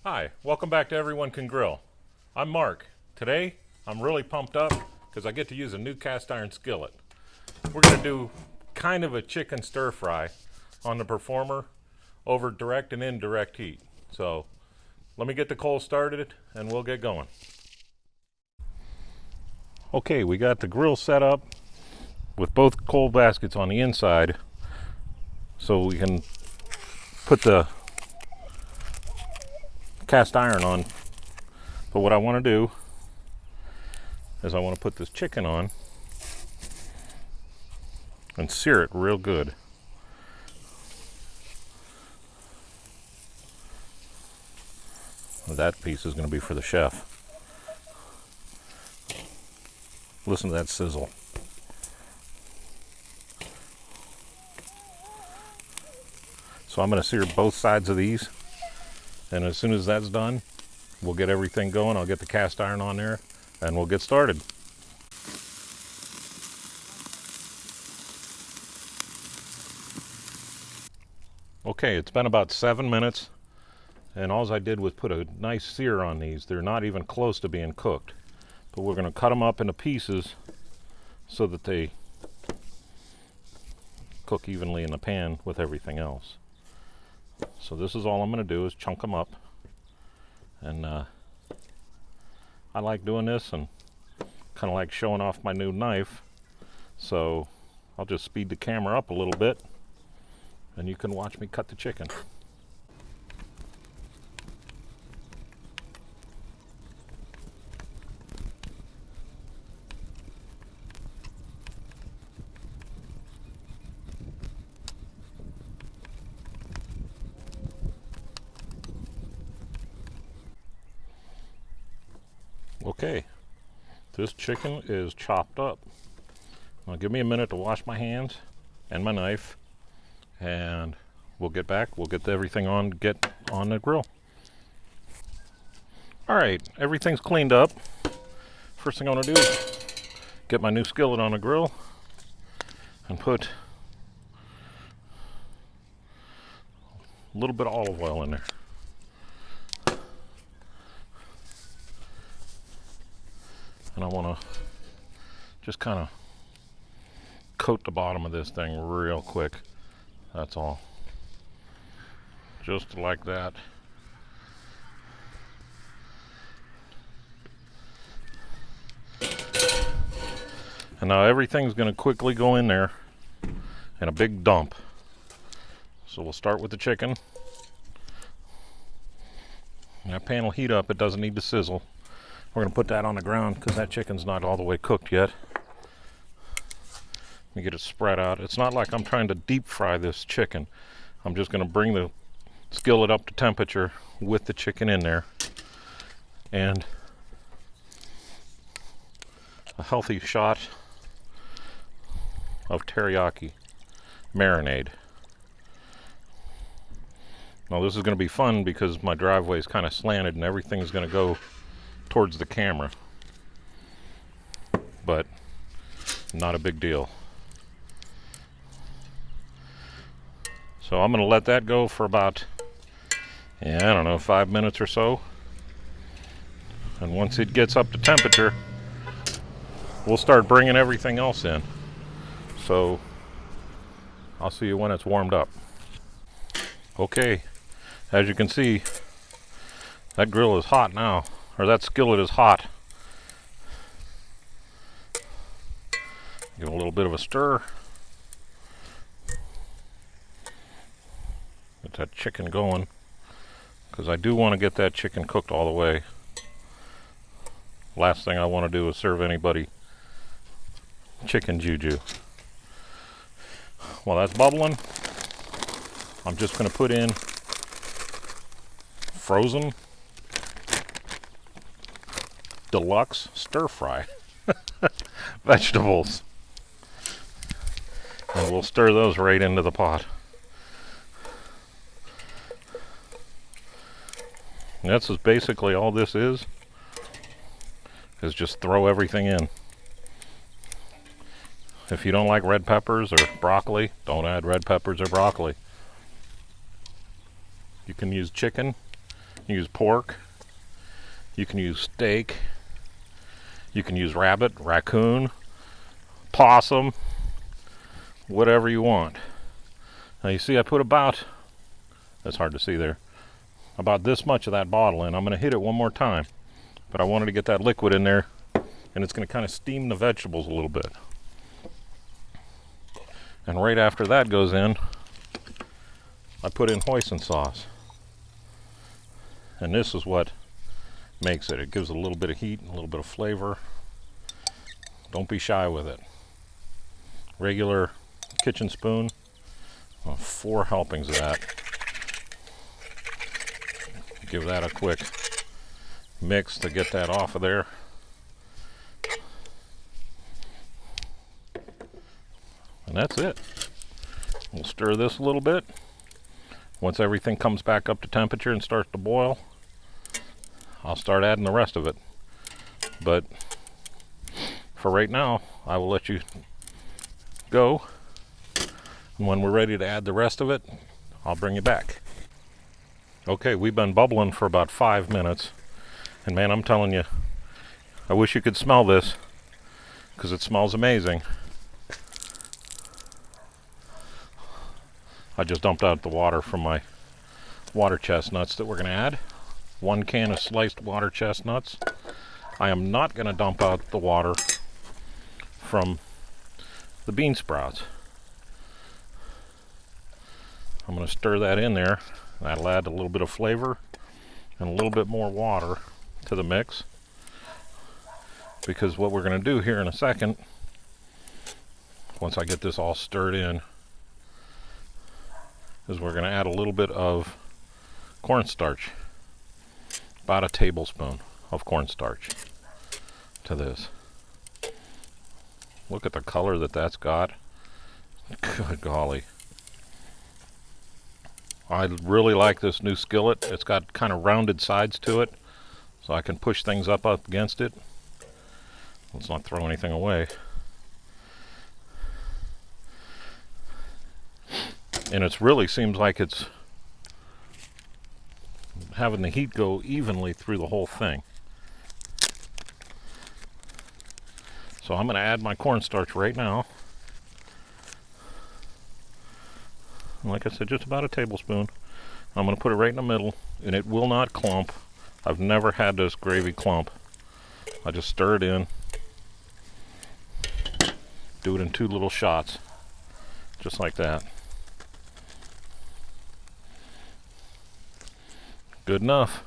Hi, welcome back to Everyone Can Grill. I'm Mark. Today, I'm really pumped up because I get to use a new cast iron skillet. We're going to do kind of a chicken stir fry on the Performer over direct and indirect heat. So let me get the coal started and we'll get going. Okay, we got the grill set up with both coal baskets on the inside so we can put the cast iron on. But what I want to do is I want to put this chicken on and sear it real good. That piece is going to be for the chef. Listen to that sizzle. So I'm going to sear both sides of these. And as soon as that's done, we'll get everything going. I'll get the cast iron on there and we'll get started. Okay, it's been about 7 minutes and all I did was put a nice sear on these. They're not even close to being cooked, but we're going to cut them up into pieces so that they cook evenly in the pan with everything else. So this is all I'm going to do is chunk them up, and I like doing this and kind of like showing off my new knife, so I'll just speed the camera up a little bit and you can watch me cut the chicken. Okay, this chicken is chopped up. Now give me a minute to wash my hands and my knife, and we'll get back. We'll get everything on, get on the grill. All right, everything's cleaned up. First thing I want to do is get my new skillet on the grill and put a little bit of olive oil in there. And I want to just kind of coat the bottom of this thing real quick. That's all. Just like that. And now everything's going to quickly go in there in a big dump. So we'll start with the chicken. And that pan will heat up. It doesn't need to sizzle. We're going to put that on the ground because that chicken's not all the way cooked yet. Let me get it spread out. It's not like I'm trying to deep fry this chicken. I'm just going to bring the skillet up to temperature with the chicken in there. And a healthy shot of teriyaki marinade. Now this is going to be fun because my driveway is kind of slanted and everything's going to go towards the camera, but not a big deal. So I'm going to let that go for about, I don't know, 5 minutes or so. And once it gets up to temperature, we'll start bringing everything else in. So I'll see you when it's warmed up. Okay, as you can see, that grill is hot now. Or that skillet is hot. Give it a little bit of a stir. Get that chicken going, because I do want to get that chicken cooked all the way. Last thing I want to do is serve anybody chicken juju. While that's bubbling, I'm just going to put in frozen deluxe stir fry vegetables, and we'll stir those right into the pot. And that's basically all this is just throw everything in. If you don't like red peppers or broccoli, don't add red peppers or broccoli. You can use chicken, You use pork. You can use steak. You can use rabbit, raccoon, possum, whatever you want. Now you see I put about, that's hard to see there, about this much of that bottle in. I'm going to hit it one more time, but I wanted to get that liquid in there, and it's going to kind of steam the vegetables a little bit. And right after that goes in, I put in Hoisin sauce. And this is what makes it. It gives it a little bit of heat and a little bit of flavor. Don't be shy with it. Regular kitchen spoon, 4 helpings of that. Give that a quick mix to get that off of there. And that's it. We'll stir this a little bit. Once everything comes back up to temperature and starts to boil, I'll start adding the rest of it. But for right now, I will let you go. And when we're ready to add the rest of it, I'll bring you back. Okay, we've been bubbling for about 5 minutes. And man, I'm telling you, I wish you could smell this, because it smells amazing. I just dumped out the water from my water chestnuts that we're going to add. 1 can of sliced water chestnuts. I am not going to dump out the water from the bean sprouts. I'm going to stir that in there. That'll add a little bit of flavor and a little bit more water to the mix. Because what we're going to do here in a second, once I get this all stirred in, is we're going to add a little bit of cornstarch, about a tablespoon of cornstarch to this. Look at the color that that's got. Good golly. I really like this new skillet. It's got kind of rounded sides to it, so I can push things up against it. Let's not throw anything away. And it really seems like it's having the heat go evenly through the whole thing. So I'm going to add my cornstarch right now. Like I said, just about a tablespoon. I'm going to put it right in the middle, and it will not clump. I've never had this gravy clump. I just stir it in. Do it in 2 little shots, just like that. Good enough.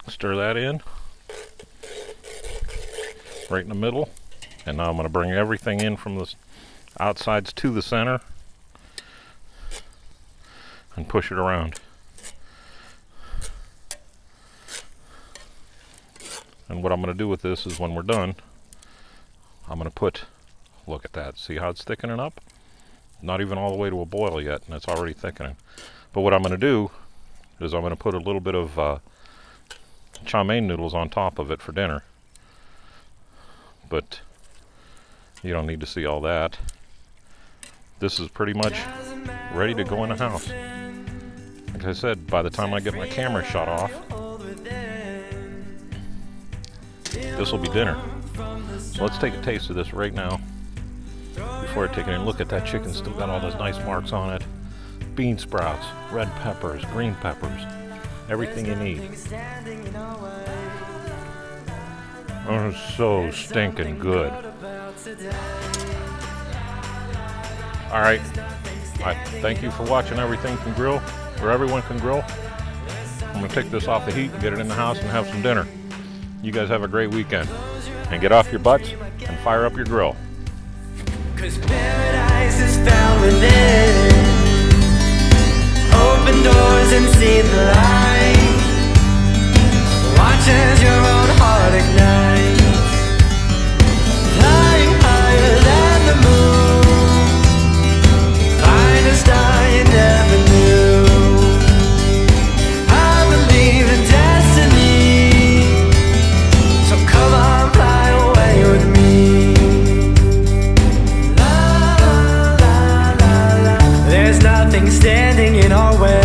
Stir that in right in the middle, and now I'm going to bring everything in from the outsides to the center and push it around. And what I'm going to do with this is, when we're done, I'm going to put, look at that, see how it's thickening up? Not even all the way to a boil yet, and it's already thickening. But what I'm going to do is I'm going to put a little bit of chow mein noodles on top of it for dinner. But you don't need to see all that. This is pretty much ready to go in the house. Like I said, by the time I get my camera shut off, this will be dinner. So let's take a taste of this right now before I take it in. Look at that chicken, still got all those nice marks on it. Bean sprouts, red peppers, green peppers, everything you need. Oh, so stinking good. All right, thank you for watching Everything Can Grill, or Everyone Can Grill. I'm gonna take this off the heat and get it in the house and have some dinner. You guys have a great weekend, and get off your butts and fire up your grill. 'Cause paradise is found within. Open doors and see the light. Watch as your own heart ignites. Flying higher than the moon. Find a star you never knew. I believe in destiny. So come on, fly away with me. La, la, la, la. There's nothing standing in our way.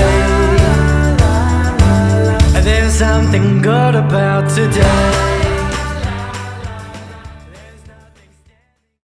something good about today.